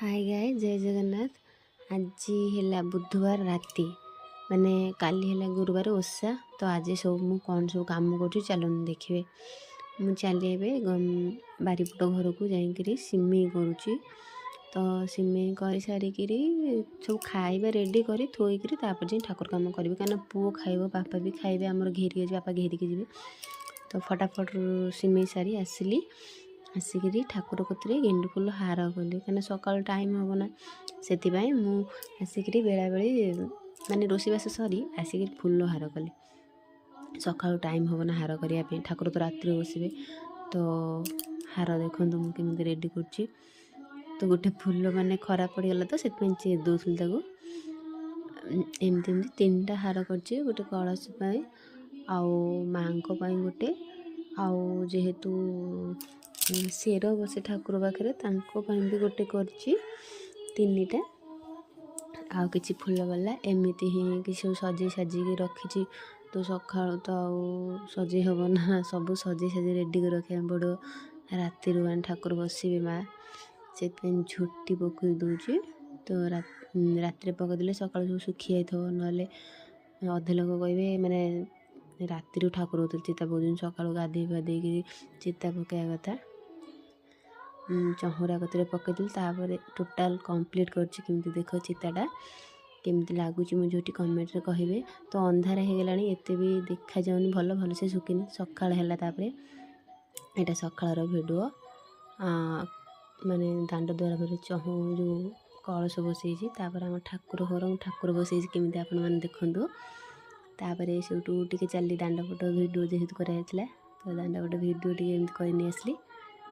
हाय गाय जय जगन्नाथ। आज है बुधवार राति माने काली है गुरुवार ओषा। तो आज सब मु कौन सब कम कर चलूँ देखिए। मु चली बारीपट घर को जाकरी सिमेई करुच्ची। तो सिमेई कर सारिक सब खाଇବା रेडी कर थोक ठाकुर कम करी कहीं पुओ खाइब बापा भी खाइबे आमर घेरिक बापा घेरिक जी। तो फटाफट सिमेई सारी आसिली आसिक ठाकुर कतिरे गेंडु फुल हार कली कहीं सकाल टाइम हम ना से आसिक बेला बेली माने रोषेबास सरी आसिक फुल हार कली। सकाल टाइम हम ना हार करने ठाकुर तो रात्रि बसबे। तो हार देखो मुझे रेडी कर तो गोटे फुल माने खराब पड़गला तो से चेक दूसरी एमती तीन टा हार कर गोटे कलश आउ माँ गोटे आउ जेहेतु शेर बसे ठाकुर पाखे भी गोटे कर आउ कि फुल वाला एमती ही कि सब सजे साजिक रखी। तो सका तो सजे हम ना सब सजे साजे रेडी कर रखा पड़ो। राति ठाकुर बसबे माँ से झोटी पकई दूची। तो राति पकईदे सका सब सुखी जाइए ना अधे लोग कहे मैंने राति ठाकुर होते चिता पकाउन सका गाधे पाधे चिता पकड़ा कथा चहुरा कतरे पकईदे टोटाल कंप्लीट करमती देख चिताटा केमती लगुच मुझे कमेंट कहे। तो अंधार हो गला एत भी देखा जाऊनी भल भल से सुखिनी सका है। यहाँ सकाल भिडियो माने दांड द्वार पर चहु जो कलश बसई आम ठाकुर घर ठाकुर बसई केमी आपण मैंने देखु। तापर से चली दांडपट भिडियो जेहेतु कराइला तो दांडपट भिडियो टी कर आसली।